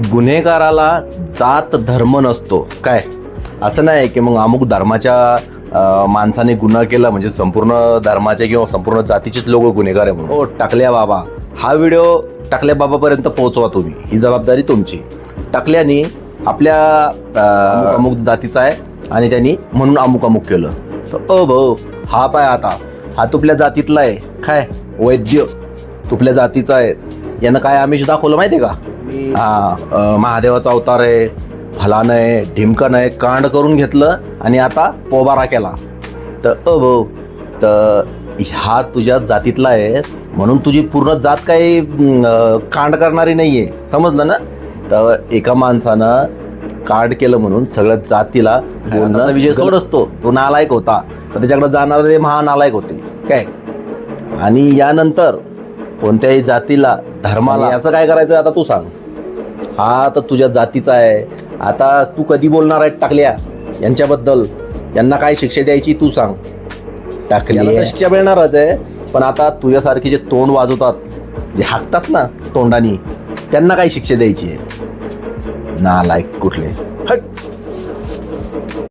गुन्हेगाराला जात धर्म नसतो काय. असं नाही की मग अमुक धर्माच्या माणसाने गुन्हा केला म्हणजे संपूर्ण धर्माचे किंवा संपूर्ण जातीचेच लोक गुन्हेगार आहे म्हणून. हो टाकल्या बाबा, हा व्हिडिओ टाकल्या बाबापर्यंत पोहोचवा तुम्ही, ही जबाबदारी तुमची. टाकल्याने आपल्या अमुक जातीचा आहे आणि त्यांनी म्हणून अमुक अमुक केलं तर भाऊ हा पाय आता हा तुपल्या जातीतला आहे काय, वैद्य तुपल्या जातीचा आहे. यानं काय आमिष दाखवलं माहिती आहे का. हा महादेवाचा अवतार आहे, फलान आहे, ढिमकन आहे, कांड करून घेतलं आणि आता पोबारा केला. तर भाऊ तर हा तुझ्या जातीतला आहे म्हणून तुझी पूर्ण जात काही कांड करणारी नाहीये, समजलं ना. तर एका माणसानं कांड केलं म्हणून सगळ्या जातीला बोलण्याचा विजय सोड असतो. तो नालायक होता तर त्याच्याकडे जाणारे महानालायक होते काय. आणि यानंतर कोणत्याही जातीला धर्माला याचं काय करायचं आता तू सांग. हा तर तुझ्या जातीचा आहे. आता तू कधी बोलणार आहे टाकल्या यांच्याबद्दल, यांना काय शिक्षा द्यायची तू सांग. टाकल्या शिक्षा मिळणारच आहे, पण आता तुझ्यासारखे जे तोंड वाजवतात, जे हाकतात ना तोंडानी, त्यांना काय शिक्षा द्यायची आहे. नालायक कुठले.